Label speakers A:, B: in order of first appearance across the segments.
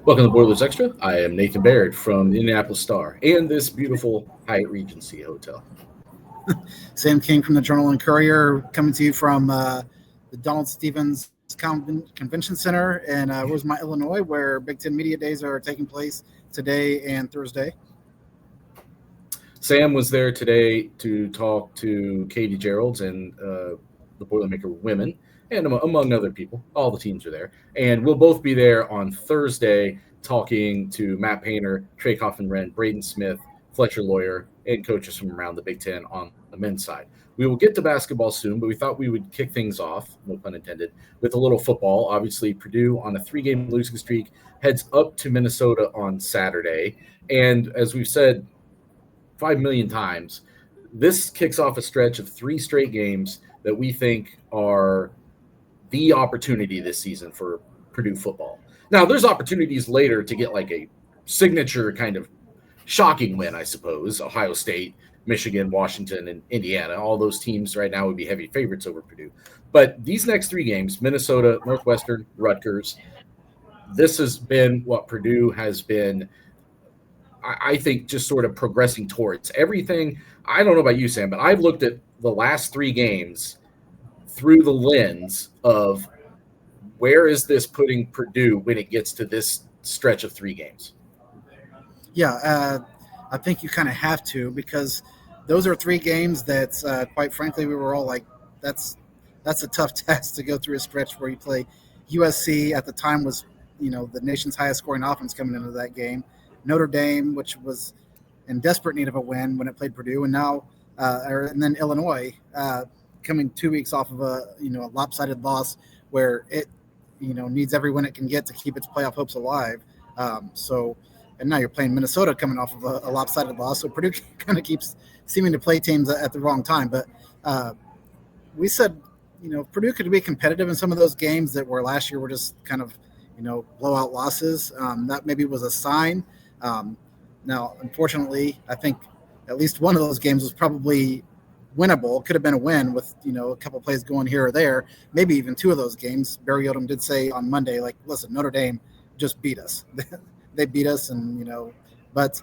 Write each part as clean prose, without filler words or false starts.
A: Welcome to Boilers Extra. I am Nathan Baird from the Indianapolis Star and this beautiful Hyatt Regency Hotel.
B: Sam King from the Journal and Courier, coming to you from the Donald Stevens Convention Center in Rosemont, Illinois, where Big Ten Media Days are taking place today and Thursday.
A: Sam was there today to talk to Katie Geralds and the Boilermaker women, and among other people. All the teams are there. And we'll both be there on Thursday talking to Matt Painter, Trey Coffin-Wren, Braden Smith, Fletcher Lawyer, and coaches from around the Big Ten on the men's side. We will get to basketball soon, but we thought we would kick things off, no pun intended, with a little football. Obviously, Purdue on a 3-game losing streak heads up to Minnesota on Saturday. And as we've said 5 million times, this kicks off a stretch of 3 straight games that we think are the opportunity this season for Purdue football. Now, there's opportunities later to get like a signature kind of shocking win, I suppose. Ohio State, Michigan, Washington, and Indiana, all those teams right now would be heavy favorites over Purdue. But these next 3 games, Minnesota, Northwestern, Rutgers, this has been what Purdue has been, I think, just sort of progressing towards. Everything, I don't know about you, Sam, but I've looked at the last 3 games through the lens of where is this putting Purdue when it gets to this stretch of 3 games?
B: Yeah, I think you kind of have to, because those are 3 games that, quite frankly, we were all like, that's a tough test to go through a stretch where you play USC at the time was, the nation's highest scoring offense coming into that game. Notre Dame, which was in desperate need of a win when it played Purdue, and now, and then Illinois, coming 2 weeks off of a lopsided loss where it needs every win it can get to keep its playoff hopes alive. And now you're playing Minnesota coming off of a lopsided loss, so Purdue kind of keeps seeming to play teams at the wrong time. But we said Purdue could be competitive in some of those games that were last year were just kind of blowout losses. That maybe was a sign. Now, unfortunately, I think at least one of those games was probably winnable. Could have been a win with a couple plays going here or there. Maybe even 2 of those games. Barry Odom did say on Monday, like, listen, Notre Dame just beat us. They beat us, and but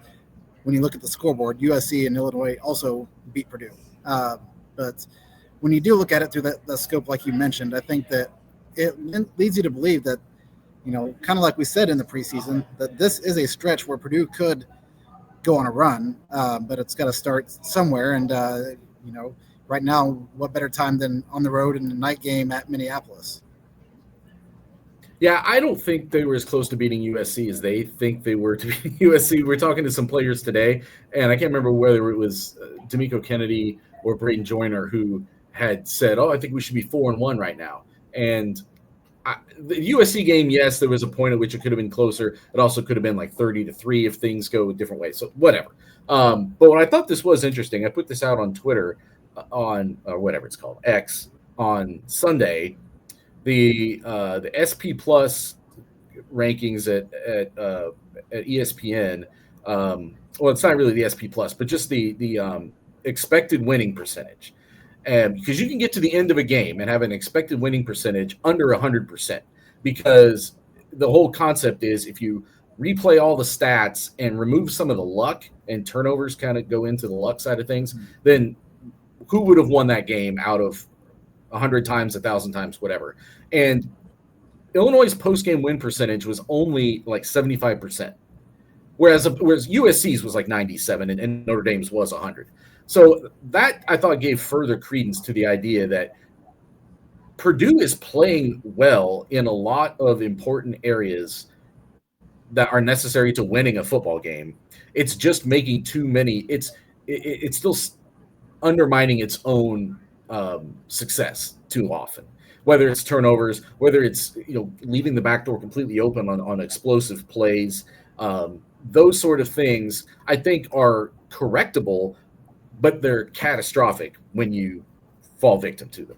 B: when you look at the scoreboard, USC and Illinois also beat Purdue. But when you do look at it through that scope, like you mentioned, I think that it leads you to believe that kind of like we said in the preseason, that this is a stretch where Purdue could go on a run, but it's got to start somewhere. And right now, what better time than on the road in the night game at Minneapolis?
A: Yeah, I don't think they were as close to beating USC as they think they were to beat USC. We're talking to some players today, and I can't remember whether it was D'Amico Kennedy or Braden Joyner who had said, I think we should be 4-1 right now. And the USC game, yes, there was a point at which it could have been closer. It also could have been like 30-3 if things go a different way. So whatever. But when I thought this was interesting, I put this out on Twitter or whatever it's called, X, on Sunday. The SP Plus rankings at ESPN. Well, it's not really the SP Plus, but just the expected winning percentage. Because you can get to the end of a game and have an expected winning percentage under 100%, because the whole concept is if you replay all the stats and remove some of the luck, and turnovers kind of go into the luck side of things, then who would have won that game out of 100 times, 1,000 times, whatever? And Illinois' post-game win percentage was only like 75%, whereas USC's was like 97 and Notre Dame's was 100. So that, I thought, gave further credence to the idea that Purdue is playing well in a lot of important areas that are necessary to winning a football game. It's just making too many. It's still undermining its own success too often. Whether it's turnovers, whether it's leaving the back door completely open on explosive plays, those sort of things I think are correctable, but they're catastrophic when you fall victim to them.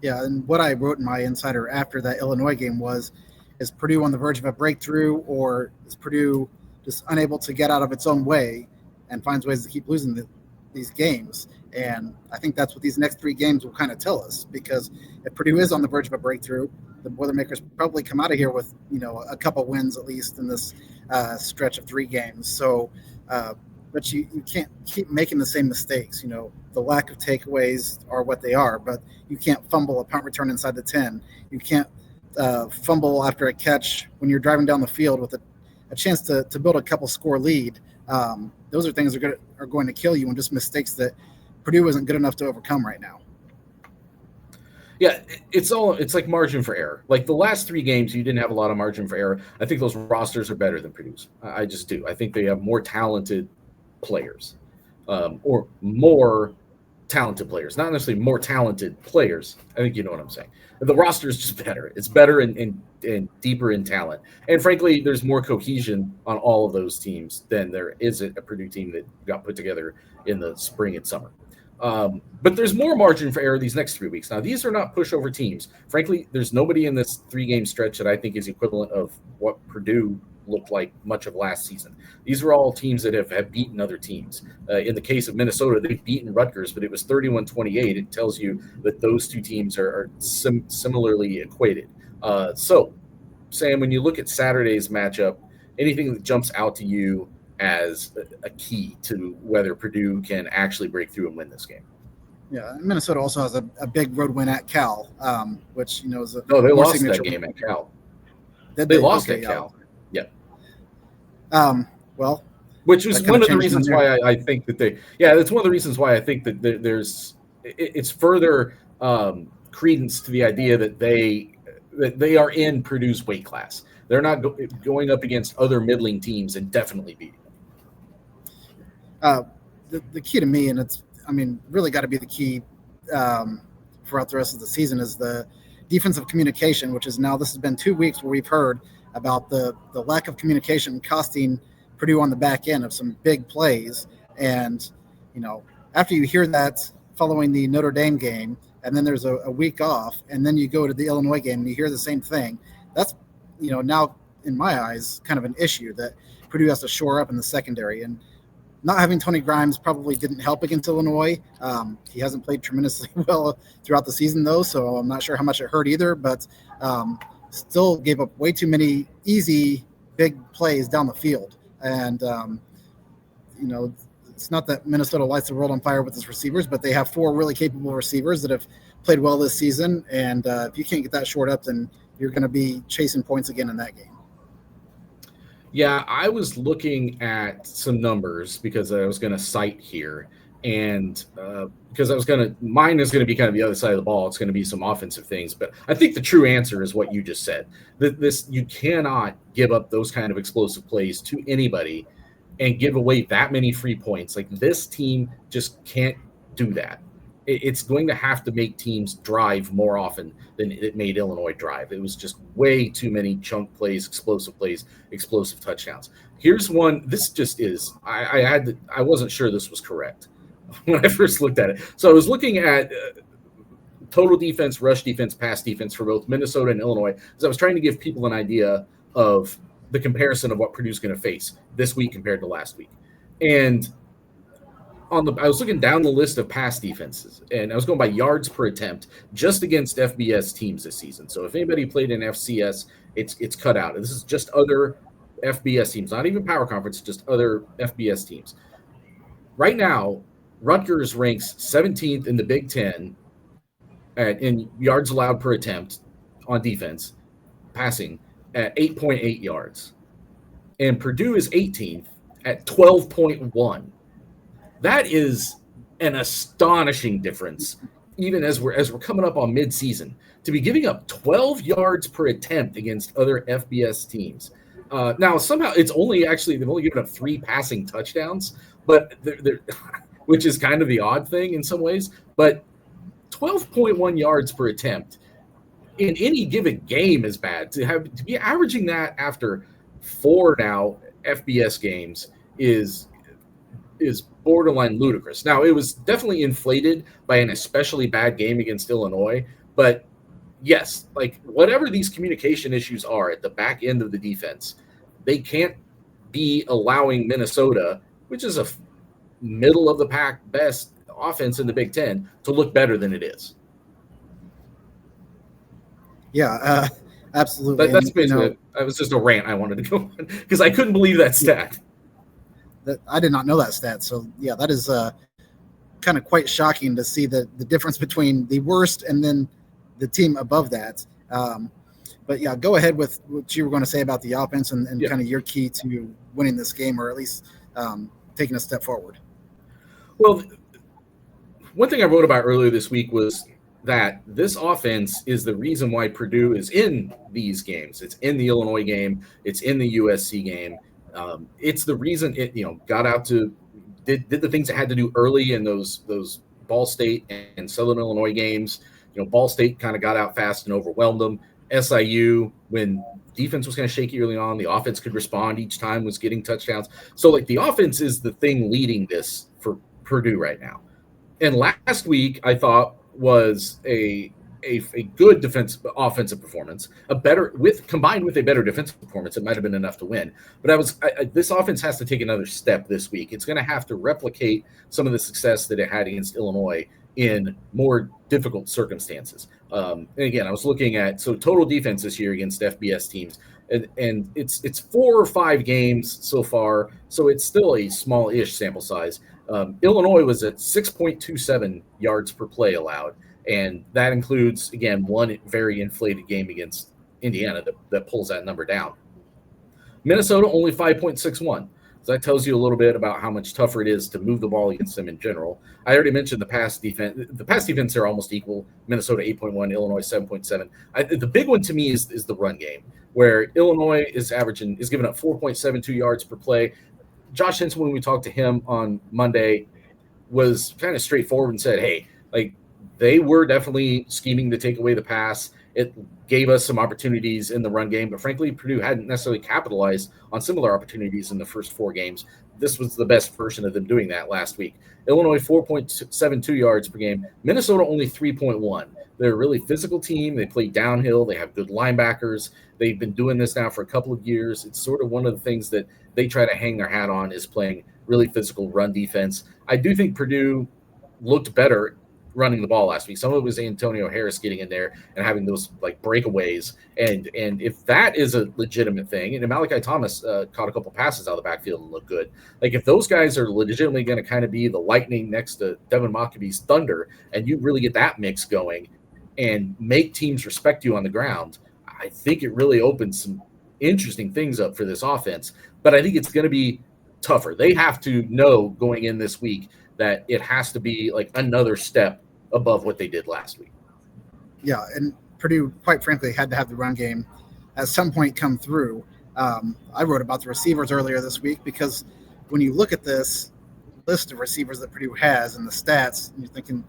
B: Yeah, and what I wrote in my insider after that Illinois game was, is Purdue on the verge of a breakthrough, or is Purdue just unable to get out of its own way and finds ways to keep losing these games? And I think that's what these next 3 games will kind of tell us, because if Purdue is on the verge of a breakthrough, the Boilermakers probably come out of here with, a couple wins at least in this stretch of 3 games. So, but you can't keep making the same mistakes. The lack of takeaways are what they are, but you can't fumble a punt return inside the 10. You can't fumble after a catch when you're driving down the field with a chance to build a couple score lead. Those are things that are going to kill you, and just mistakes that Purdue isn't good enough to overcome right now.
A: Yeah, it's like margin for error. Like the last 3 games, you didn't have a lot of margin for error. I think those rosters are better than Purdue's. I just do. I think they have more talented players, or more talented players, not necessarily more talented players. I think you know what I'm saying. The roster is just better. It's better and deeper in talent. And frankly, there's more cohesion on all of those teams than there is a Purdue team that got put together in the spring and summer. But there's more margin for error these next 3 weeks. Now, these are not pushover teams. Frankly, there's nobody in this 3-game stretch that I think is equivalent of what Purdue looked like much of last season. These are all teams that have beaten other teams. In the case of Minnesota, they've beaten Rutgers, but it was 31-28. It tells you that those 2 teams are similarly equated. So, Sam, when you look at Saturday's matchup, anything that jumps out to you as a key to whether Purdue can actually break through and win this game?
B: Yeah, Minnesota also has a big road win at Cal, which is a
A: they lost that game at Cal. They lost at Cal. Yeah.
B: Well,
A: which was one of the reasons why I think that that's one of the reasons why I think that it's further credence to the idea that they are in Purdue's weight class. They're not going up against other middling teams and definitely beating
B: them. The key to me, and it's really got to be the key throughout the rest of the season, is the defensive communication, which is now, this has been 2 weeks where we've heard about the lack of communication costing Purdue on the back end of some big plays. And, after you hear that following the Notre Dame game, and then there's a week off, and then you go to the Illinois game and you hear the same thing, that's, now in my eyes, kind of an issue that Purdue has to shore up in the secondary. And not having Tony Grimes probably didn't help against Illinois. He hasn't played tremendously well throughout the season, though, so I'm not sure how much it hurt either, but still gave up way too many easy, big plays down the field. And, it's not that Minnesota lights the world on fire with its receivers, but they have 4 really capable receivers that have played well this season. And if you can't get that shored up, then you're going to be chasing points again in that game.
A: Yeah, I was looking at some numbers because I was going to cite here. And because mine is going to be kind of the other side of the ball. It's going to be some offensive things. But I think the true answer is what you just said. You cannot give up those kind of explosive plays to anybody and give away that many free points. Like, this team just can't do that. It's going to have to make teams drive more often than it made Illinois drive. It was just way too many chunk plays, explosive touchdowns. Here's one. This just is. I wasn't sure this was correct when I first looked at it. So I was looking at total defense, rush defense, pass defense for both Minnesota and Illinois, because I was trying to give people an idea of the comparison of what Purdue's going to face this week compared to last week. And I was looking down the list of pass defenses, and I was going by yards per attempt just against FBS teams this season. So if anybody played in FCS, it's cut out. This is just other FBS teams, not even Power Conference, just other FBS teams. Right now, Rutgers ranks 17th in the Big Ten in yards allowed per attempt on defense, passing at 8.8 yards. And Purdue is 18th at 12.1. That is an astonishing difference, even as we're coming up on midseason, to be giving up 12 yards per attempt against other FBS teams. Now, somehow they've only given up 3 passing touchdowns, but which is kind of the odd thing in some ways. But 12.1 yards per attempt in any given game is bad. To be averaging that after 4 now FBS games is borderline ludicrous. Now, it was definitely inflated by an especially bad game against Illinois, but yes, like, whatever these communication issues are at the back end of the defense, they can't be allowing Minnesota, which is a middle of the pack best offense in the Big Ten to look better than it is.
B: Yeah, absolutely.
A: That's
B: And
A: basically it. That was just a rant I wanted to go on because I couldn't believe that stat.
B: I did not know that stat. So yeah, that is kind of quite shocking to see the difference between the worst and then the team above that. But yeah, go ahead with what you were going to say about the offense and kind of your key to winning this game, or at least taking a step forward.
A: Well, one thing I wrote about earlier this week was that this offense is the reason why Purdue is in these games. It's in the Illinois game. It's in the USC game. It's the reason it got out to did the things it had to do early in those Ball State and Southern Illinois games. Ball State kind of got out fast and overwhelmed them. SIU, when defense was kind of shaky early on, the offense could respond each time, was getting touchdowns. So like the offense is the thing leading this for Purdue right now. And last week I thought was a good offensive performance, combined with a better defensive performance. It might have been enough to win. But this offense has to take another step this week. It's going to have to replicate some of the success that it had against Illinois in more difficult circumstances. And again, I was looking at total defense this year against FBS teams, and it's 4 or 5 games so far, so it's still a small-ish sample size. Illinois was at 6.27 yards per play allowed, and that includes, again, one very inflated game against Indiana that pulls that number down. Minnesota only 5.61. So that tells you a little bit about how much tougher it is to move the ball against them in general. I already mentioned the pass defense. The pass defense are almost equal. Minnesota 8.1, Illinois 7.7. The big one to me is the run game, where Illinois is giving up 4.72 yards per play. Josh Henson, when we talked to him on Monday, was kind of straightforward and said, hey, like they were definitely scheming to take away the pass. It gave us some opportunities in the run game, but frankly, Purdue hadn't necessarily capitalized on similar opportunities in the first 4 games. This was the best version of them doing that last week. Illinois 4.72 yards per game. Minnesota only 3.1. They're a really physical team. They play downhill. They have good linebackers. They've been doing this now for a couple of years. It's sort of one of the things that they try to hang their hat on is playing really physical run defense. I do think Purdue looked better running the ball last week. Some of it was Antonio Harris getting in there and having those like breakaways. And if that is a legitimate thing, and Malachi Thomas caught a couple passes out of the backfield and looked good. Like if those guys are legitimately going to kind of be the lightning next to Devin Mockabee's thunder, and you really get that mix going and make teams respect you on the ground, I think it really opens some interesting things up for this offense. But I think it's going to be tougher. They have to know going in this week that it has to be like another step above what they did last week.
B: Yeah, and Purdue, quite frankly, had to have the run game at some point come through. I wrote about the receivers earlier this week because when you look at this list of receivers that Purdue has and the stats, you're thinking,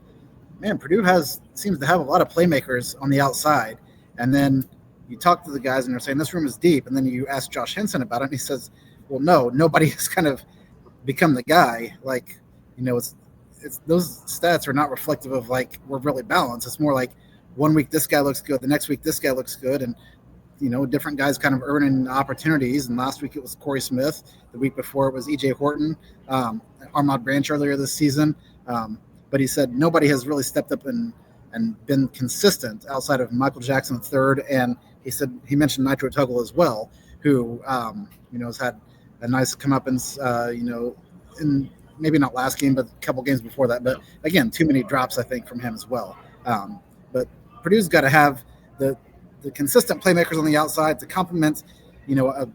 B: man, Purdue seems to have a lot of playmakers on the outside. And then you talk to the guys and they're saying this room is deep. And then you ask Josh Henson about it, and he says, well, no, nobody has kind of become the guy. Like, it's those stats are not reflective of like we're really balanced. It's more like one week this guy looks good, the next week this guy looks good, and different guys kind of earning opportunities. And last week it was Corey Smith. The week before it was EJ Horton, Armand Branch earlier this season. But he said nobody has really stepped up and been consistent outside of Michael Jackson III, and he mentioned Nitro Tuggle as well, who has had a nice comeuppance, in maybe not last game, but a couple games before that. But again, too many drops, I think, from him as well. But Purdue's got to have the consistent playmakers on the outside to complement, a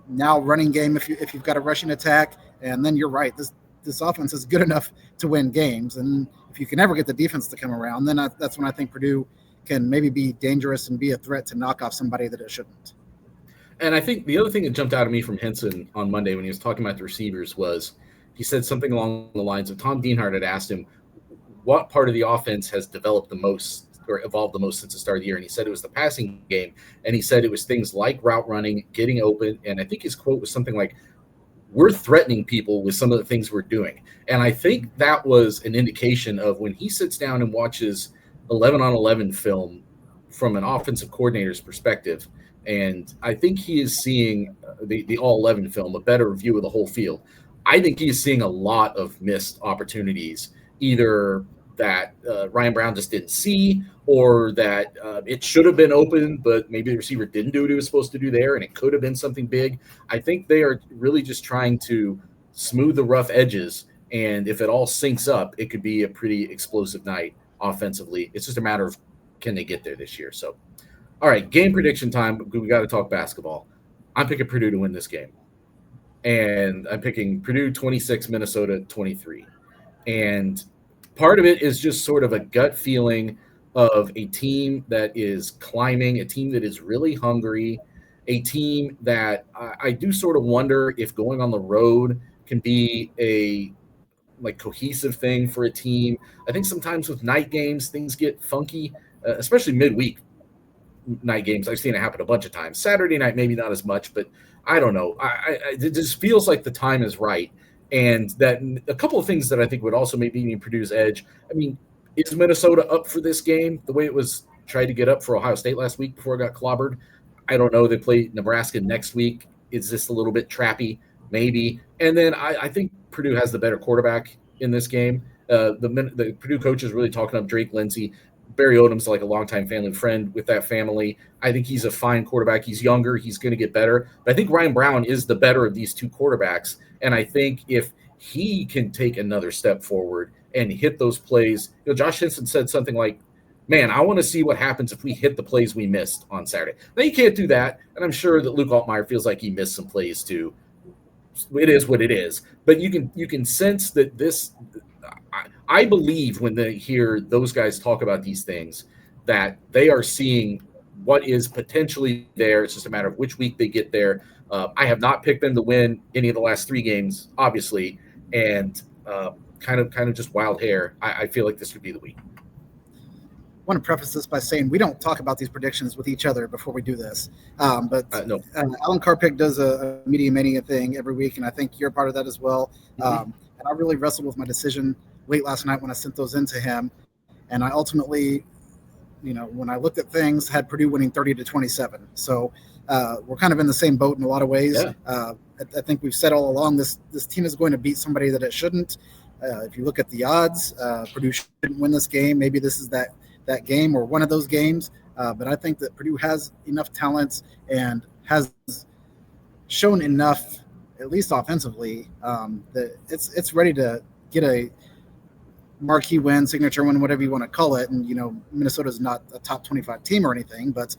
B: now running game if you've got a rushing attack. And then you're right, this offense is good enough to win games. And if you can ever get the defense to come around, then that's when I think Purdue can maybe be dangerous and be a threat to knock off somebody that it shouldn't.
A: And I think the other thing that jumped out at me from Henson on Monday when he was talking about the receivers was he said something along the lines of Tom Dienhart had asked him what part of the offense has developed the most or evolved the most since the start of the year. And he said it was the passing game. And he said it was things like route running, getting open. And I think his quote was something like, we're threatening people with some of the things we're doing. And I think that was an indication of when he sits down and watches 11-on-11 film from an offensive coordinator's perspective. And I think he is seeing the all 11 film, a better view of the whole field. I think he is seeing a lot of missed opportunities either that Ryan Brown just didn't see, or that it should have been open, but maybe the receiver didn't do what he was supposed to do there, and it could have been something big. I think they are really just trying to smooth the rough edges, and if it all syncs up, it could be a pretty explosive night offensively. It's just a matter of can they get there this year. So, all right, game prediction time. We got to talk basketball. I'm picking Purdue to win this game, and I'm picking Purdue 26, Minnesota 23. And part of it is just sort of a gut feeling of a team that is climbing, a team that is really hungry, a team that I do sort of wonder if going on the road can be a like cohesive thing for a team. I think sometimes with night games, things get funky, especially midweek night games. I've seen it happen a bunch of times. Saturday night, maybe not as much, but I don't know. It just feels like the time is right. And that a couple of things that I think would also maybe Purdue's edge. I mean, is Minnesota up for this game the way it was tried to get up for Ohio State last week before it got clobbered? I don't know. They play Nebraska next week. Is this a little bit trappy? Maybe. And then I think Purdue has the better quarterback in this game. The Purdue coach is really talking up Drake Lindsey. Barry Odom's like a longtime family friend with that family. I think he's a fine quarterback. He's younger. He's going to get better. But I think Ryan Brown is the better of these two quarterbacks. And I think if he can take another step forward and hit those plays, Josh Henson said something like, man, I want to see what happens if we hit the plays we missed on Saturday. Now, you can't do that. And I'm sure that Luke Altmaier feels like he missed some plays too. It is what it is. But you can sense that this – I believe when they hear those guys talk about these things that they are seeing what is potentially there. It's just a matter of which week they get there. I have not picked them to win any of the last 3 games, obviously, and kind of just wild hair. I feel like this could be the week.
B: I want to preface this by saying we don't talk about these predictions with each other before we do this. But
A: no.
B: Alan Carpick does a Media Mania thing every week, and I think you're a part of that as well. And I really wrestled with my decision late last night when I sent those in to him. And I ultimately, when I looked at things, had Purdue winning 30-27. So we're kind of in the same boat in a lot of ways.
A: Yeah.
B: I think we've said all along this team is going to beat somebody that it shouldn't. If you look at the odds, Purdue shouldn't win this game. Maybe this is that game or one of those games. But I think that Purdue has enough talents and has shown enough, at least offensively, that it's ready to get a marquee win, signature win, whatever you want to call it. And, Minnesota's not a top 25 team or anything, but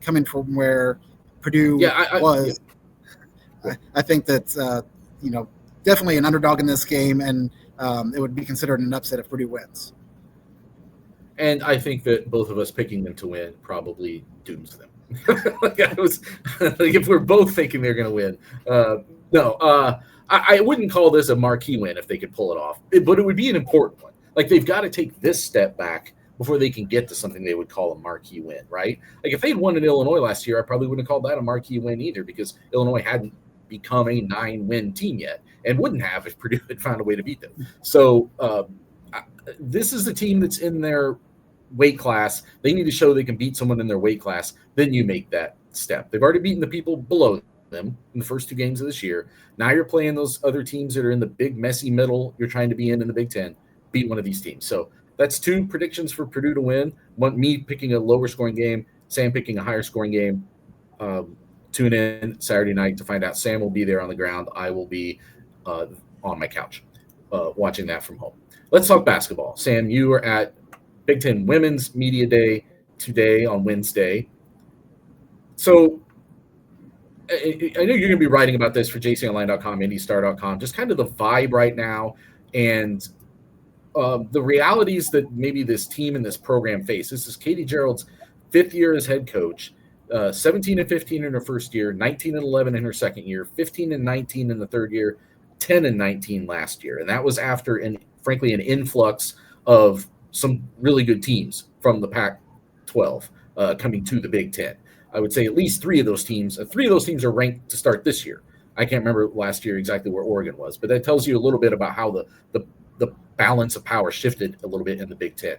B: coming from where Purdue was, I think that, definitely an underdog in this game, and it would be considered an upset if Purdue wins.
A: And I think that both of us picking them to win probably dooms them. If we're both thinking they're going to win. I wouldn't call this a marquee win if they could pull it off, but it would be an important one. Like, they've got to take this step back before they can get to something they would call a marquee win, right? Like, if they'd won in Illinois last year, I probably wouldn't have called that a marquee win either, because Illinois hadn't become a 9-win team yet, and wouldn't have if Purdue had found a way to beat them. So this is the team that's in their weight class. They need to show they can beat someone in their weight class. Then you make that step. They've already beaten the people below them in the first 2 games of this year. Now you're playing those other teams that are in the big messy middle you're trying to be in the Big Ten. Beat one of these teams. So that's 2 predictions for Purdue to win. Me picking a lower scoring game, Sam picking a higher scoring game. Tune in Saturday night to find out. Sam will be there on the ground. I will be on my couch watching that from home. Let's talk basketball. Sam, you are at Big Ten Women's Media Day today on Wednesday. So I know you're going to be writing about this for jconline.com, IndyStar.com, just kind of the vibe right now and the realities that maybe this team and this program face. This is Katie Gerald's 5th year as head coach, 17-15 in her first year, 19-11 in her second year, 15-19 in the third year, 10-19 last year. And that was after, frankly, an influx of some really good teams from the Pac-12 coming to the Big Ten. I would say at least 3 of those teams. 3 of those teams are ranked to start this year. I can't remember last year exactly where Oregon was, but that tells you a little bit about how the balance of power shifted a little bit in the Big Ten.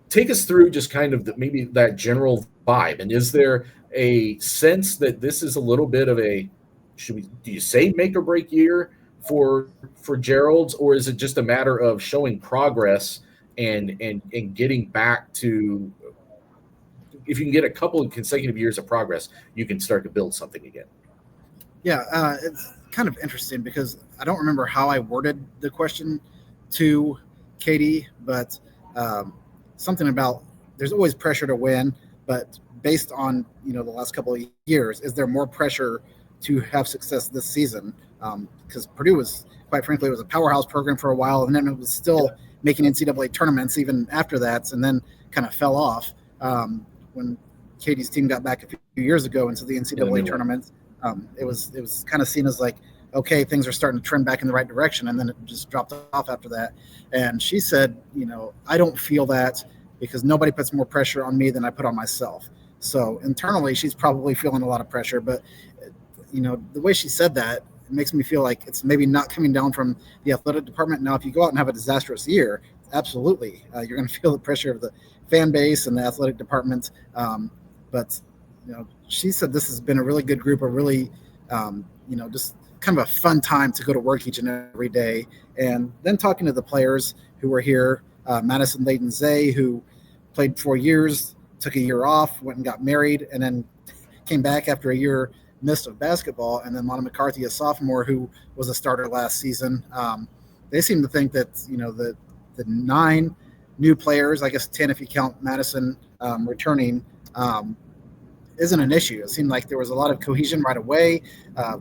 A: Take us through just kind of maybe that general vibe. And is there a sense that this is a little bit of a, do you say make or break year for Gerald's, or is it just a matter of showing progress and getting back to, if you can get a couple of consecutive years of progress, you can start to build something again?
B: Yeah, it's kind of interesting because I don't remember how I worded the question to Katie, but um, something about there's always pressure to win, but based on the last couple of years, is there more pressure to have success this season? Because Purdue was, quite frankly, it was a powerhouse program for a while, and then it was still making NCAA tournaments even after that, and then kind of fell off when Katie's team got back a few years ago into the NCAA tournament. It was kind of seen as like, okay, things are starting to trend back in the right direction, and then it just dropped off after that. And she said, I don't feel that because nobody puts more pressure on me than I put on myself. So internally, she's probably feeling a lot of pressure, but the way she said that, it makes me feel like it's maybe not coming down from the athletic department. Now, if you go out and have a disastrous year, absolutely, you're going to feel the pressure of the fan base and the athletic department. But she said this has been a really good group, a really, just kind of a fun time to go to work each and every day. And then talking to the players who were here, Madison Layden Zay, who played 4 years, took a year off, went and got married, and then came back after a year missed of basketball. And then Lana McCarthy, a sophomore who was a starter last season. They seem to think that, the 9 new players, I guess 10 if you count Madison returning, isn't an issue. It seemed like there was a lot of cohesion right away.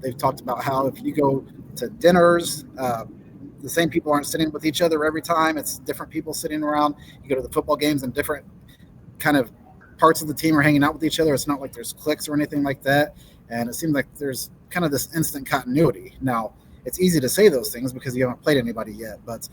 B: They've talked about how if you go to dinners, the same people aren't sitting with each other every time. It's different people sitting around. You go to the football games and different kind of parts of the team are hanging out with each other. It's not like there's cliques or anything like that. And it seems like there's kind of this instant continuity. Now, it's easy to say those things because you haven't played anybody yet, but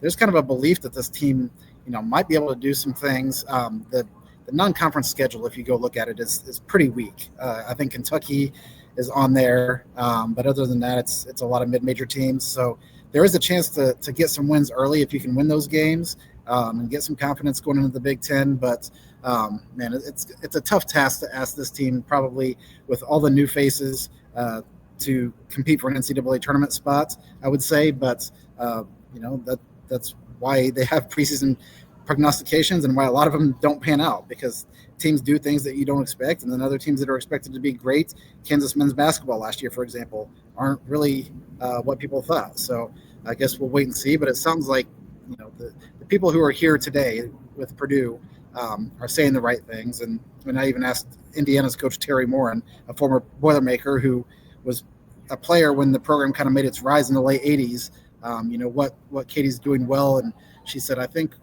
B: there's kind of a belief that this team, might be able to do some things. The non-conference schedule, if you go look at it, is pretty weak. I think Kentucky is on there, but other than that, it's a lot of mid-major teams. So there is a chance to get some wins early if you can win those games and get some confidence going into the Big Ten. But man, it's a tough task to ask this team, probably with all the new faces, to compete for an NCAA tournament spot, I would say. But that's why they have preseason prognostications and why a lot of them don't pan out, because teams do things that you don't expect, and then other teams that are expected to be great, Kansas men's basketball last year, for example, aren't really what people thought. So I guess we'll wait and see, but it sounds like the people who are here today with Purdue are saying the right things. And I even asked Indiana's coach Terry Moran, a former Boilermaker who was a player when the program kind of made its rise in the late 80s, what Katie's doing well. And she said, I think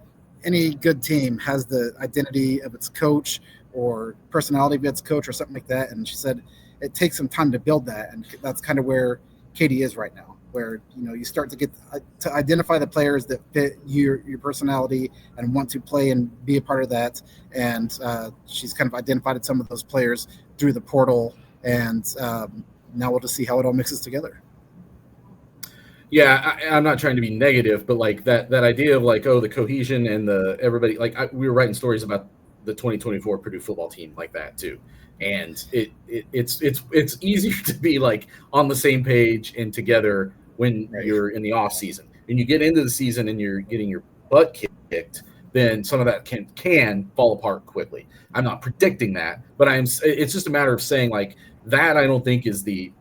B: any good team has the identity of its coach or personality of its coach or something like that. And she said it takes some time to build that. And that's kind of where Katie is right now, where, you start to get to identify the players that fit your personality and want to play and be a part of that. And she's kind of identified some of those players through the portal. And now we'll just see how it all mixes together.
A: Yeah, I'm not trying to be negative, but like that idea of like, the cohesion and the everybody, like we were writing stories about the 2024 Purdue football team like that too, and it's easier to be like on the same page and together when you're in the off season. And you get into the season and you're getting your butt kicked, then some of that can fall apart quickly. I'm not predicting that, but it's just a matter of saying like that. I don't think is the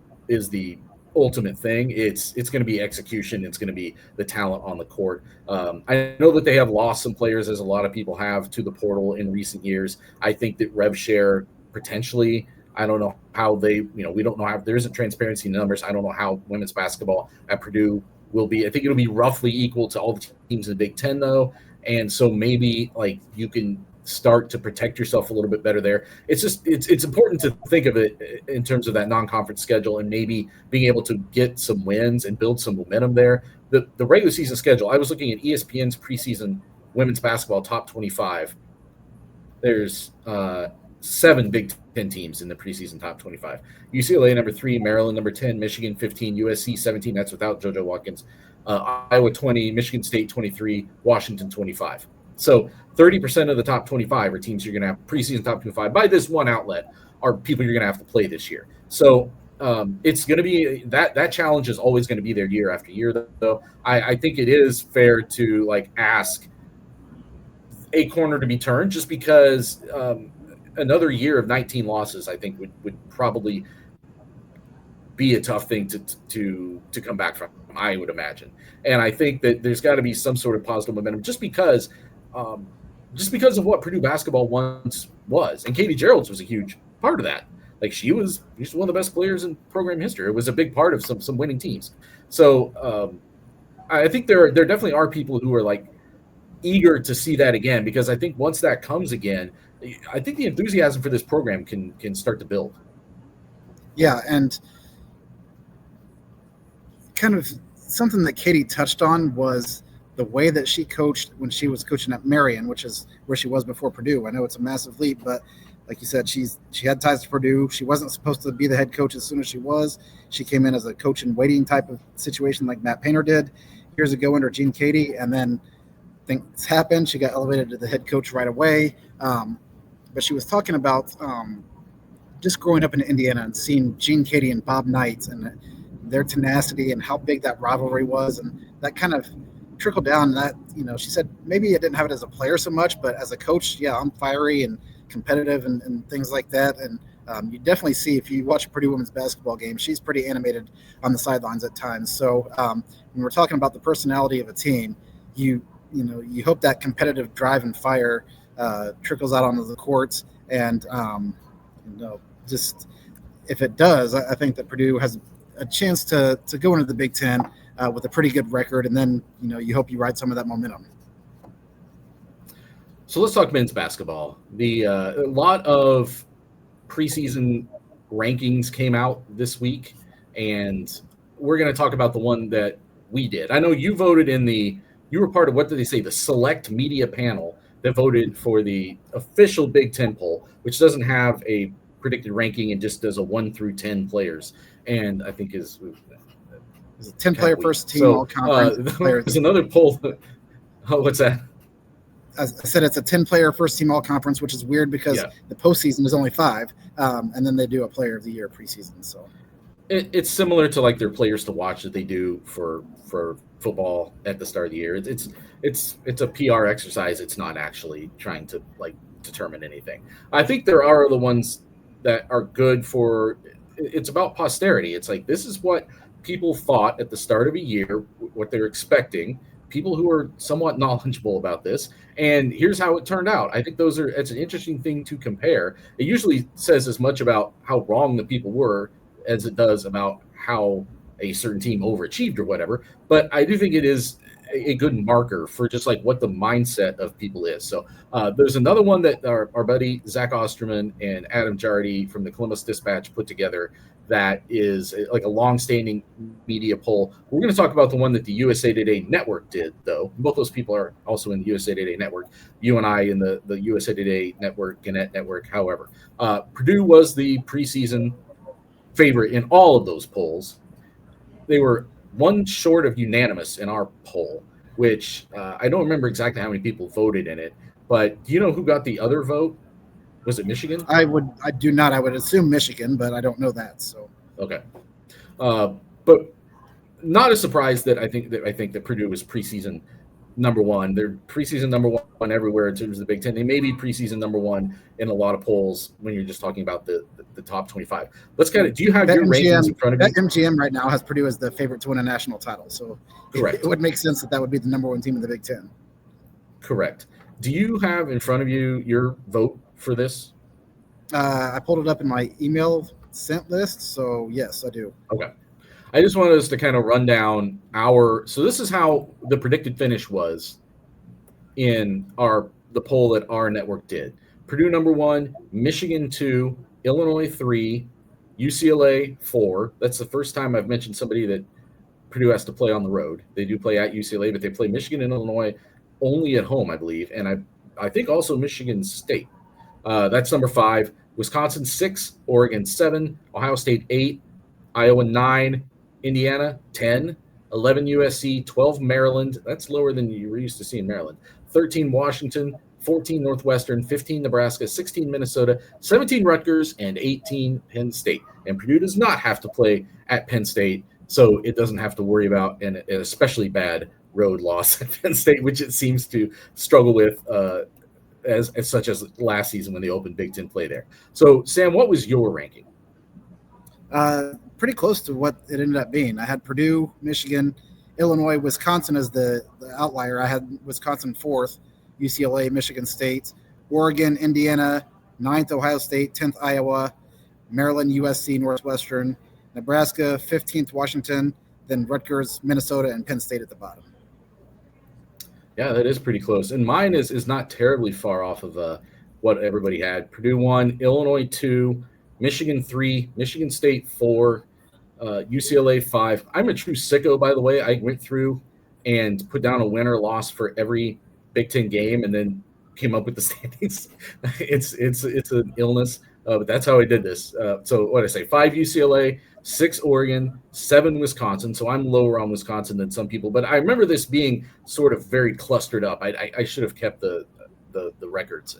A: ultimate thing. It's going to be execution. It's going to be the talent on the court. I know that they have lost some players, as a lot of people have, to the portal in recent years. I think that rev share potentially, I don't know how they, we don't know how, there isn't transparency in numbers. I don't know how women's basketball at Purdue will be. I think it'll be roughly equal to all the teams in the Big Ten though. And so maybe like you can start to protect yourself a little bit better there. It's just it's important to think of it in terms of that non-conference schedule and maybe being able to get some wins and build some momentum there. The regular season schedule, I was looking at ESPN's preseason women's basketball top 25. There's 7 Big Ten teams in the preseason top 25. UCLA number 3, Maryland number 10, Michigan 15, USC 17. That's without JoJo Watkins. Iowa 20, Michigan State 23, Washington 25. So 30% of the top 25 are teams you're going to have preseason top 25 by this one outlet are people you're going to have to play this year. So it's going to be that challenge is always going to be there year after year. Though I think it is fair to like ask a corner to be turned, just because another year of 19 losses, I think would probably be a tough thing to come back from, I would imagine. And I think that there's got to be some sort of positive momentum, just because of what Purdue basketball once was. And Katie Gerald's was a huge part of that. Like she's one of the best players in program history. It was a big part of some winning teams. So I think there definitely are people who are like eager to see that again, because I think once that comes again, I think the enthusiasm for this program can start to build.
B: Yeah, and kind of something that Katie touched on was the way that she coached when she was coaching at Marion, which is where she was before Purdue. I know it's a massive leap, but like you said, she had ties to Purdue. She wasn't supposed to be the head coach as soon as she was. She came in as a coach in waiting type of situation like Matt Painter did years ago under Gene Katie, and then things happened. She got elevated to the head coach right away. But she was talking about just growing up in Indiana and seeing Gene Katie and Bob Knight and their tenacity and how big that rivalry was, and that kind of trickled down. That, she said maybe I didn't have it as a player so much, but as a coach, yeah, I'm fiery and competitive and things like that. And you definitely see, if you watch a Purdue women's basketball game, she's pretty animated on the sidelines at times. So when we're talking about the personality of a team, you hope that competitive drive and fire trickles out onto the courts. And just if it does, I think that Purdue has a chance to go into the Big Ten with a pretty good record, and then you hope you ride some of that momentum.
A: So let's talk men's basketball. A lot of preseason rankings came out this week, and we're going to talk about the one that we did. I know you voted you were part of, what did they say, the select media panel that voted for the official Big Ten poll, which doesn't have a predicted ranking and just does a 1 through 10 players. And I think is
B: a 10-player first team all conference.
A: There's another poll. What's that?
B: I said it's a 10-player first team all conference, which is weird because the postseason is only 5, and then they do a player of the year preseason. So
A: it's similar to like their players to watch that they do for football at the start of the year. It's a PR exercise. It's not actually trying to like determine anything. I think there are the ones that are good for. It's about posterity. It's like, this is what people thought at the start of a year, what they're expecting, people who are somewhat knowledgeable about this, and here's how it turned out. I think it's an interesting thing to compare. It usually says as much about how wrong the people were as it does about how a certain team overachieved or whatever. But I do think it is a good marker for just like what the mindset of people is. So there's another one that our buddy Zach Osterman and Adam Jardy from the Columbus Dispatch put together that is like a long-standing media poll. We're going to talk about the one that the USA Today Network did, though. Both those people are also in the USA Today Network. You and I in the USA Today Network, Gannett Network, however. Purdue was the preseason favorite in all of those polls. They were one short of unanimous in our poll, which I don't remember exactly how many people voted in it, but do you know who got the other vote? Was it Michigan?
B: I do not. I would assume Michigan, but I don't know that. So
A: okay, but not a surprise that I think that Purdue was preseason number one. They're preseason number one everywhere in terms of the Big Ten. They may be preseason number one in a lot of polls when you're just talking about the top 25. Let's kind of. Do you have your rankings in front of you?
B: MGM right now has Purdue as the favorite to win a national title, so correct. It would make sense that would be the number one team in the Big Ten.
A: Correct. Do you have in front of you your vote for this?
B: I pulled it up in my email sent list, so yes, I do.
A: Okay. I just wanted us to kind of run down so this is how the predicted finish was in the poll that our network did. Purdue number 1, Michigan 2, Illinois 3, UCLA 4. That's the first time I've mentioned somebody that Purdue has to play on the road. They do play at UCLA, but they play Michigan and Illinois only at home, I believe, and I think also Michigan State. That's number 5. Wisconsin 6, Oregon 7, Ohio State 8, Iowa 9, Indiana 10, 11 USC, 12 Maryland. That's lower than you were used to seeing Maryland. 13 Washington, 14 Northwestern, 15 Nebraska, 16 Minnesota, 17 Rutgers, and 18 Penn State. And Purdue does not have to play at Penn State, so it doesn't have to worry about an especially bad road loss at Penn State, which it seems to struggle with as such as last season when they opened Big Ten play there. So, Sam, what was your ranking?
B: Pretty close to what it ended up being. I had Purdue, Michigan, Illinois, Wisconsin as the outlier. I had Wisconsin 4th, UCLA, Michigan State, Oregon, Indiana, 9th, Ohio State, 10th, Iowa, Maryland, USC, Northwestern, Nebraska, 15th, Washington, then Rutgers, Minnesota, and Penn State at the bottom.
A: Yeah, that is pretty close. And mine is not terribly far off of what everybody had. Purdue 1, Illinois 2, Michigan 3, Michigan State 4, UCLA 5. I'm a true sicko, by the way. I went through and put down a win or loss for every Big Ten game and then came up with the standings. It's an illness, but that's how I did this. So what did I say? 5 UCLA, 6 Oregon, 7 Wisconsin. So I'm lower on Wisconsin than some people, but I remember this being sort of very clustered up. I should have kept the records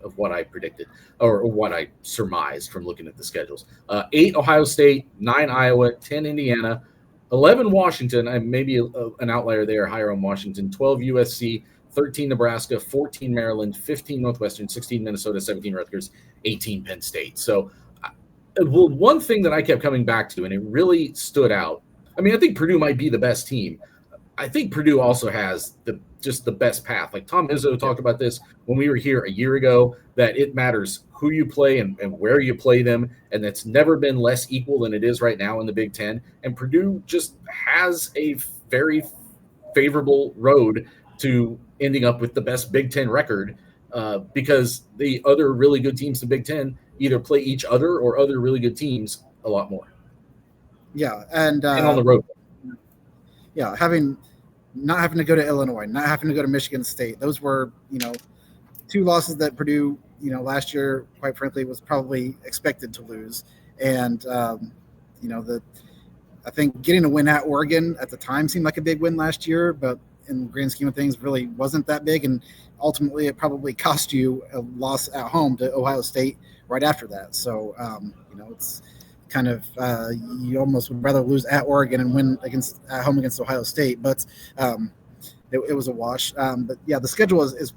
A: of what I predicted or what I surmised from looking at the schedules. 8 Ohio State, 9 Iowa, 10 Indiana, 11 Washington. I'm maybe an outlier there, higher on Washington. 12 USC, 13 Nebraska, 14 Maryland, 15 Northwestern, 16 Minnesota, 17 Rutgers, 18 Penn State. So, well, one thing that I kept coming back to, and it really stood out. I mean, I think Purdue might be the best team. I think Purdue also has just the best path. Like Tom Izzo talked about this when we were here a year ago, that it matters who you play and where you play them, and that's never been less equal than it is right now in the Big Ten. And Purdue just has a very favorable road to ending up with the best Big Ten record because the other really good teams in the Big Ten either play each other or other really good teams a lot more.
B: Yeah, and
A: on the road.
B: Yeah, not having to go to Illinois, not having to go to Michigan State. Those were, 2 losses that Purdue, last year, quite frankly, was probably expected to lose. And, I think getting a win at Oregon at the time seemed like a big win last year, but in the grand scheme of things, really wasn't that big. And ultimately, it probably cost you a loss at home to Ohio State right after that. So, it's kind of you almost would rather lose at Oregon and win at home against Ohio State, but it was a wash. But yeah, the schedule is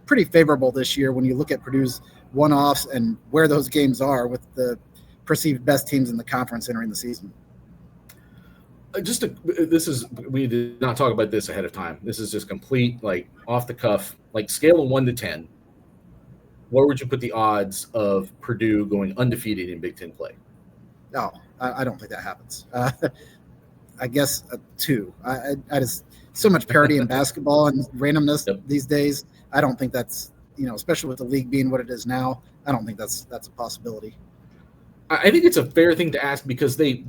B: pretty favorable this year when you look at Purdue's one-offs and where those games are with the perceived best teams in the conference entering the season.
A: We did not talk about this ahead of time. This is just complete, like off the cuff, like scale of 1 to 10. Where would you put the odds of Purdue going undefeated in Big Ten play?
B: No, I don't think that happens. I guess a 2. I just so much parity in basketball and randomness these days. I don't think that's, especially with the league being what it is now, I don't think that's a possibility.
A: I think it's a fair thing to ask because they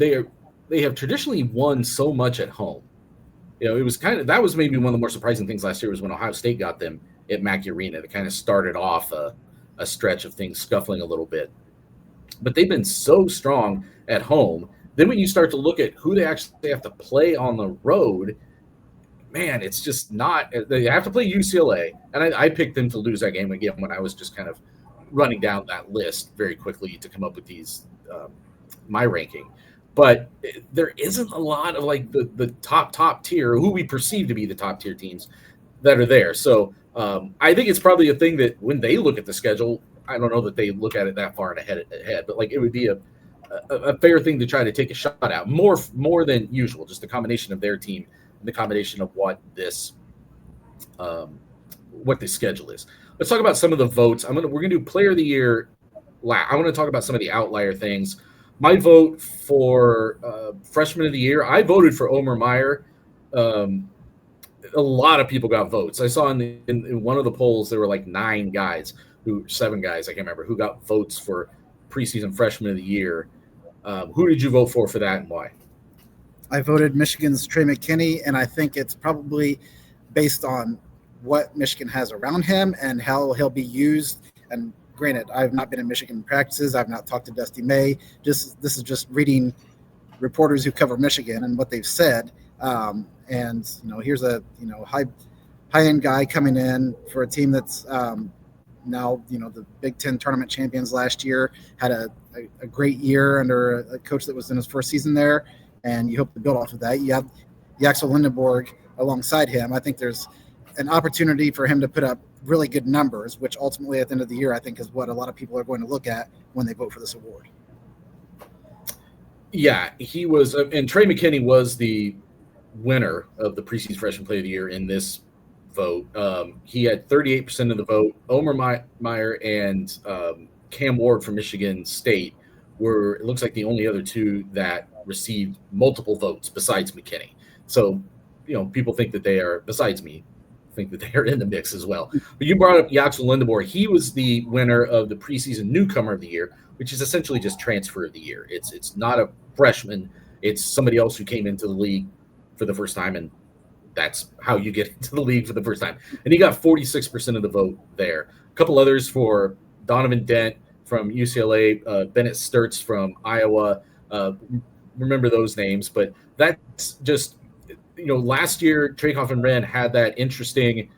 A: have traditionally won so much at home. It was that was maybe one of the more surprising things last year was when Ohio State got them at Mackey Arena. It kind of started off a stretch of things scuffling a little bit. But they've been so strong at home. Then when you start to look at who they actually have to play on the road, man, it's just not. They have to play UCLA, and I picked them to lose that game again when I was just kind of running down that list very quickly to come up with these my ranking. But there isn't a lot of like the top tier, who we perceive to be the top tier teams that are there. So I think it's probably a thing that when they look at the schedule, I don't know that they look at it that far ahead, but like it would be a fair thing to try to take a shot at more than usual. Just the combination of their team and the combination of what this schedule is. Let's talk about some of the votes. We're gonna do Player of the Year. I want to talk about some of the outlier things. My vote for Freshman of the Year, I voted for Omer Meyer. A lot of people got votes. I saw in one of the polls there were like 7 guys, I can't remember, who got votes for preseason Freshman of the Year. Who did you vote for that and why?
B: I voted Michigan's Trey McKinney, and I think it's probably based on what Michigan has around him and how he'll be used. And granted, I've not been in Michigan practices. I've not talked to Dusty May. This is just reading reporters who cover Michigan and what they've said. And here's a high high-end guy coming in for a team that's now, the Big Ten tournament champions last year, had a great year under a coach that was in his first season there, and you hope to build off of that. You have Yaxel Lindenborg alongside him. I think there's an opportunity for him to put up really good numbers, which ultimately at the end of the year, I think is what a lot of people are going to look at when they vote for this award.
A: Yeah, he was, and Trey McKinney was the winner of the preseason freshman player of the year in this vote. He had 38% of the vote. Omer Meyer and Cam Ward from Michigan State were, it looks like, the only other two that received multiple votes besides McKinney. So, people think that they are, besides me, think that they are in the mix as well. But you brought up Yaxel Lindenborg. He was the winner of the preseason newcomer of the year, which is essentially just transfer of the year. It's not a freshman. It's somebody else who came into the league for the first time, and that's how you get into the league for the first time. And he got 46% of the vote there. A couple others for Donovan Dent from UCLA, Bennett Sturts from Iowa. Remember those names, but that's just, last year Trakoff and Wren had that interesting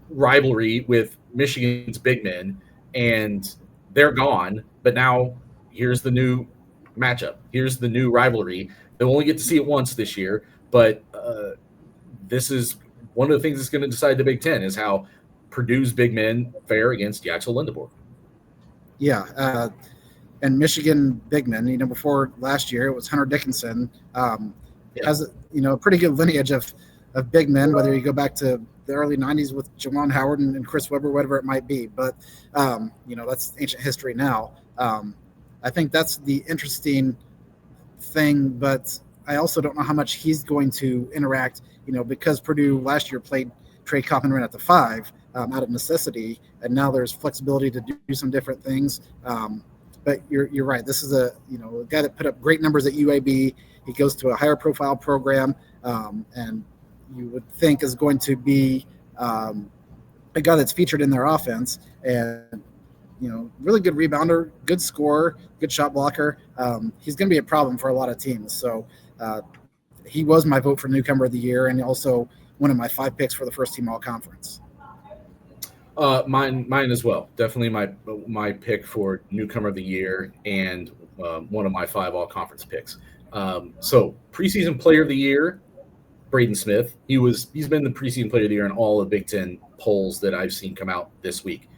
A: rivalry with Michigan's big men, and they're gone. But now here's the new matchup. Here's the new rivalry. They'll only get to see it once this year, but this is one of the things that's going to decide the Big Ten, is how Purdue's big men fare against Yaxel Lindenborg.
B: Yeah, and Michigan big men, before last year it was Hunter Dickinson. Has a pretty good lineage of big men, whether you go back to the early 90s with Juwan Howard and Chris Webber, whatever it might be. But, that's ancient history now. I think that's the interesting thing, but I also don't know how much he's going to interact, because Purdue last year played Trey Coffin-Wren at the 5 out of necessity, and now there's flexibility to do some different things. But you're right. This is a guy that put up great numbers at UAB. He goes to a higher profile program, and you would think is going to be a guy that's featured in their offense, and really good rebounder, good scorer, good shot blocker. He's going to be a problem for a lot of teams. So he was my vote for newcomer of the year, and also one of my 5 picks for the first team all conference.
A: Mine as well. Definitely my pick for newcomer of the year, and one of my 5 all conference picks. So preseason player of the year, Braden Smith. He's been the preseason player of the year in all the Big Ten polls that I've seen come out this week.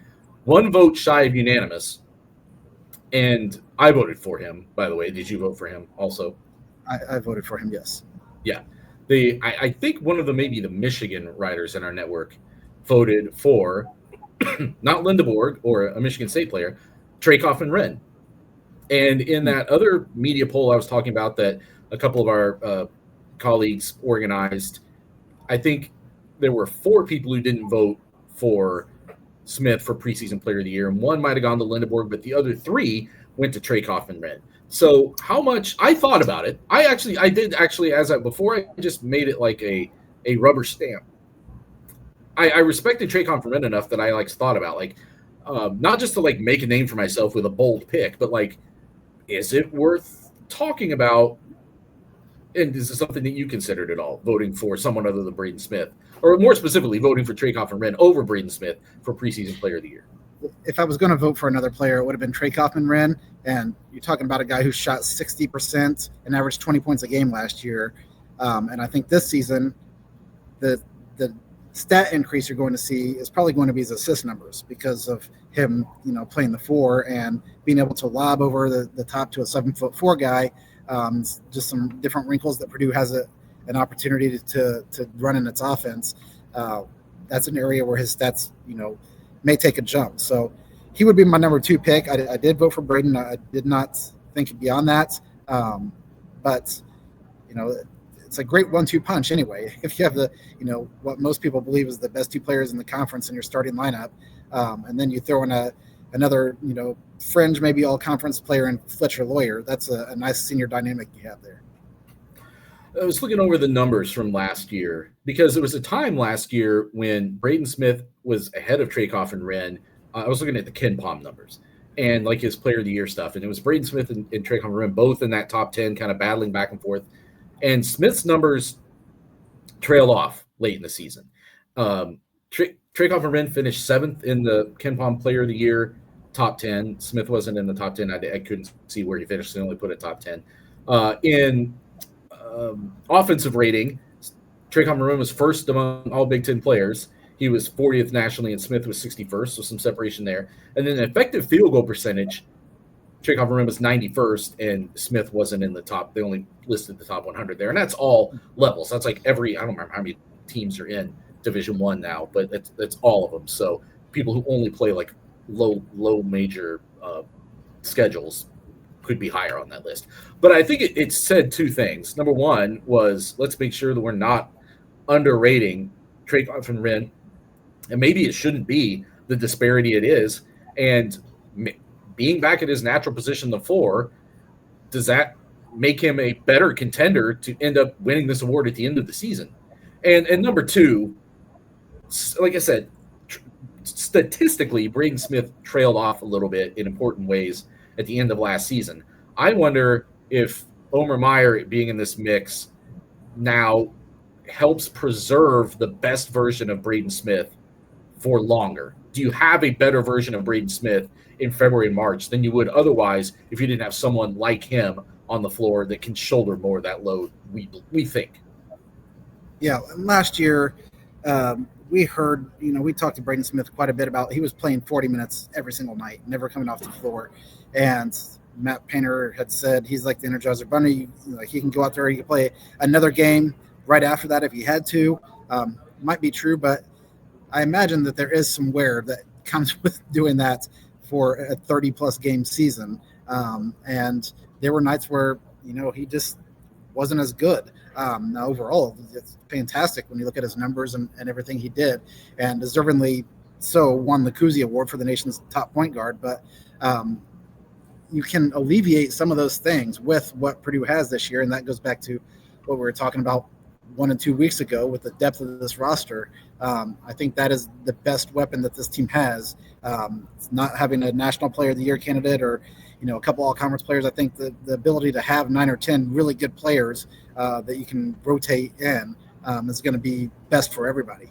A: 1 vote shy of unanimous, and I voted for him, by the way. Did you vote for him also?
B: I voted for him, yes.
A: Yeah. I think one of maybe the Michigan writers in our network voted for not Lindenborg or a Michigan State player, Trey Coffin-Wren. And in that other media poll I was talking about that a couple of our colleagues organized, I think there were 4 people who didn't vote for Smith for preseason player of the year, and 1 might have gone to Lindenborg, but the other 3 went to Trey Coffin-Wren. So how much I thought about it, before I just made it like a rubber stamp. I respected Trey Coffin-Wren enough that I thought about not just to make a name for myself with a bold pick, but is it worth talking about? And is this something that you considered at all, voting for someone other than Braden Smith, or more specifically, voting for Trey Coffin-Wren over Braden Smith for preseason player of the year?
B: If I was going to vote for another player, it would have been Trey Coffin-Wren. And you're talking about a guy who shot 60% and averaged 20 points a game last year. And I think this season, the stat increase you're going to see is probably going to be his assist numbers because of him, playing the 4 and being able to lob over the top to a 7'4" guy. Just some different wrinkles that Purdue has an opportunity to run in its offense. That's an area where his stats, may take a jump. So he would be my number 2 pick. I did vote for Braden. I did not think beyond that. But, it's a great 1-2 punch anyway. If you have what most people believe is the best 2 players in the conference in your starting lineup, and then you throw in another, fringe, maybe all conference player in Fletcher Lawyer, that's a nice senior dynamic you have there.
A: I was looking over the numbers from last year because there was a time last year when Braden Smith was ahead of Trey Coffin-Wren. I was looking at the Ken Palm numbers and his player of the year stuff. And it was Braden Smith and Trey Coffin-Wren both in that top 10, kind of battling back and forth. And Smith's numbers trailed off late in the season. Trakoff and Wren finished 7th in the Ken Palm Player of the Year top 10. Smith wasn't in the top 10. I couldn't see where he finished. They only put it top 10. In offensive rating, Trakoff and Wren was first among all Big Ten players. He was 40th nationally, and Smith was 61st, so some separation there. And then effective field goal percentage, Trakoff and Wren was 91st, and Smith wasn't in the top. They only listed the top 100 there, and that's all levels. That's like I don't remember how many teams are in Division I now, but that's all of them. So people who only play like low major schedules could be higher on that list. But I think it said two things. Number one was, let's make sure that we're not underrating Trakoff and Wren, and maybe it shouldn't be the disparity it is. And being back at his natural position, the 4, does that make him a better contender to end up winning this award at the end of the season? And number 2, like I said, statistically, Braden Smith trailed off a little bit in important ways at the end of last season. I wonder if Omer Meyer being in this mix now helps preserve the best version of Braden Smith for longer. Do you have a better version of Braden Smith in February and March than you would otherwise if you didn't have someone like him on the floor that can shoulder more of that load, we think?
B: Yeah, last year we heard, we talked to Braden Smith quite a bit about he was playing 40 minutes every single night, never coming off the floor. And Matt Painter had said he's like the Energizer Bunny. He can go out there, he can play another game right after that if he had to. Might be true, but I imagine that there is some wear that comes with doing that for a 30-plus game season. And there were nights where, he just wasn't as good. Now overall, it's fantastic when you look at his numbers and everything he did, and deservingly so won the Cousy Award for the nation's top point guard. But you can alleviate some of those things with what Purdue has this year, and that goes back to what we were talking about 1 and 2 weeks ago with the depth of this roster. I think that is the best weapon that this team has. It's not having a National Player of the Year candidate or a couple all-conference players. I think the ability to have 9 or 10 really good players that you can rotate in is going to be best for everybody.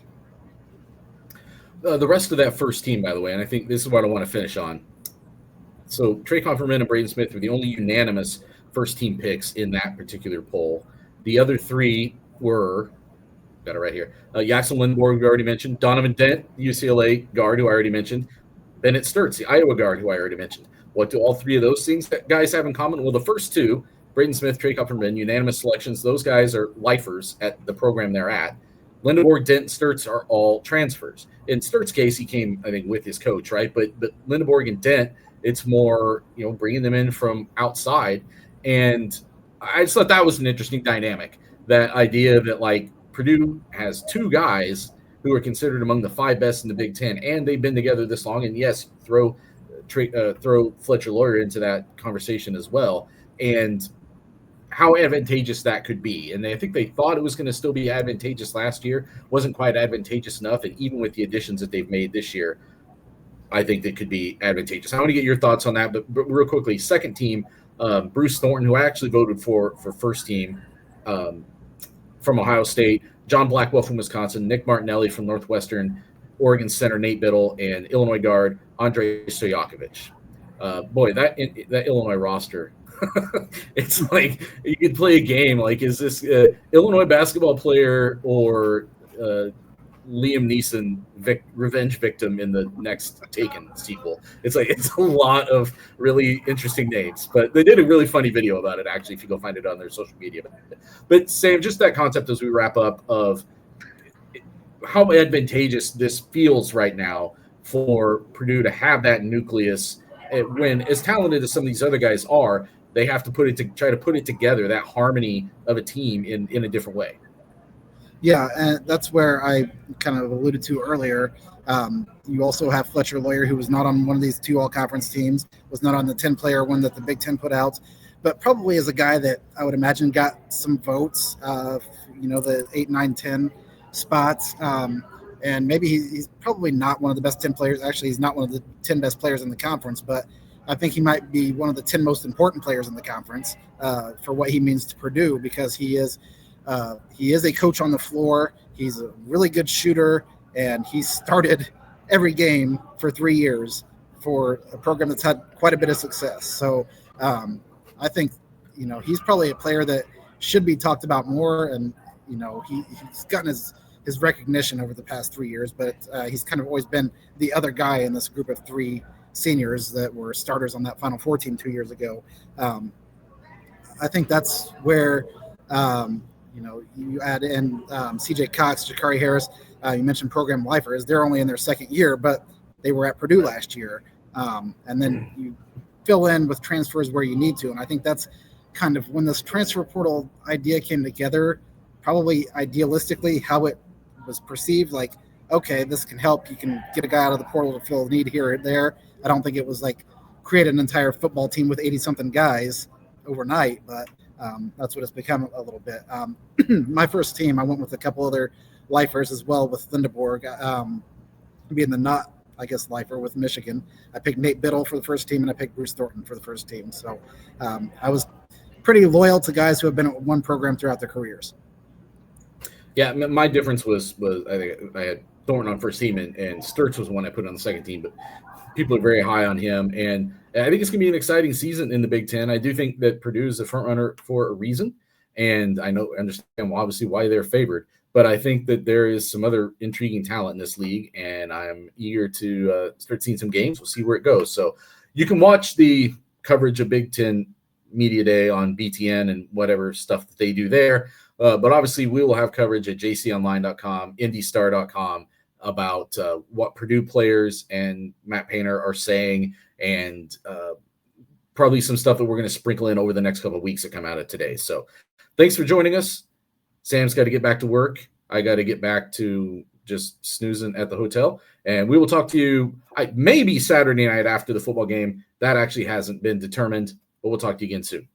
A: The rest of that first team, by the way, and I think this is what I want to finish on. So Trakoff and Wren and Braden Smith were the only unanimous first-team picks in that particular poll. The other 3 were, got it right here, Jackson Lindborg, we already mentioned, Donovan Dent, UCLA guard, who I already mentioned, Bennett Sturtz, the Iowa guard, who I already mentioned. What do all 3 of those things guys have in common? Well, the first 2, Braden Smith, Trakoff and Wren, unanimous selections. Those guys are lifers at the program they're at. Lindenborg, Dent, and Sturtz are all transfers. In Sturtz's case, he came, I think, with his coach, right? But Lindenborg and Dent, it's more, bringing them in from outside. And I just thought that was an interesting dynamic, that idea that, like, Purdue has 2 guys who are considered among the 5 best in the Big Ten, and they've been together this long. And, yes, throw Fletcher Lawyer into that conversation as well, and how advantageous that could be. And I think they thought it was going to still be advantageous last year. Wasn't quite advantageous enough, and even with the additions that they've made this year, I think that could be advantageous. I want to get your thoughts on that, but real quickly, second team, Bruce Thornton, who I actually voted for first team from Ohio State, John Blackwell from Wisconsin, Nick Martinelli from Northwestern, Oregon center Nate Biddle, and Illinois guard Andrei Stojakovic. Boy, that Illinois roster, it's like you could play a game. Like, is this Illinois basketball player or Liam Neeson revenge victim in the next Taken sequel? It's a lot of really interesting names, but they did a really funny video about it, actually, if you go find it on their social media. But Sam, just that concept as we wrap up of how advantageous this feels right now for Purdue to have that nucleus, when, as talented as some of these other guys are, they have to try to put it together, that harmony of a team in a different way.
B: Yeah, and that's where I kind of alluded to earlier. You also have Fletcher Lawyer, who was not on one of these 2 all-conference teams, was not on the 10-player one that the Big Ten put out, but probably is a guy that I would imagine got some votes, the 8, 9, 10 spots. And maybe he's probably not one of the best 10 players. Actually, he's not one of the 10 best players in the conference, but I think he might be one of the 10 most important players in the conference for what he means to Purdue, because he is a coach on the floor. He's a really good shooter. and he started every game for 3 years for a program that's had quite a bit of success. So I think, he's probably a player that should be talked about more, and he's gotten his recognition over the past 3 years, but he's kind of always been the other guy in this group of 3 seniors that were starters on that Final Four team 2 years ago. I think that's where you add in CJ Cox, Jakari Harris. You mentioned program lifers. They're only in their second year, but they were at Purdue last year. And then you fill in with transfers where you need to. And I think that's kind of when this transfer portal idea came together, probably idealistically how it was perceived, like, okay, this can help. You can get a guy out of the portal to fill a need here or there. I don't think it was like create an entire football team with 80-something guys overnight, but that's what it's become a little bit. My first team, I went with a couple other lifers as well with Lindeborg, being the not, I guess, lifer with Michigan. I picked Nate Biddle for the first team, and I picked Bruce Thornton for the first team. So I was pretty loyal to guys who have been at one program throughout their careers.
A: Yeah, my difference was I think I had Thornton on first team, and Sturts was the one I put on the second team, but people are very high on him. And I think it's going to be an exciting season in the Big Ten. I do think that Purdue is a front runner for a reason, and I understand obviously why they're favored. But I think that there is some other intriguing talent in this league, and I'm eager to start seeing some games. We'll see where it goes. So you can watch the coverage of Big Ten Media Day on BTN and whatever stuff that they do there. But obviously we will have coverage at jconline.com, indystar.com about what Purdue players and Matt Painter are saying, and probably some stuff that we're going to sprinkle in over the next couple of weeks that come out of today. So thanks for joining us. Sam's got to get back to work. I got to get back to just snoozing at the hotel. And we will talk to you maybe Saturday night after the football game. That actually hasn't been determined, but we'll talk to you again soon.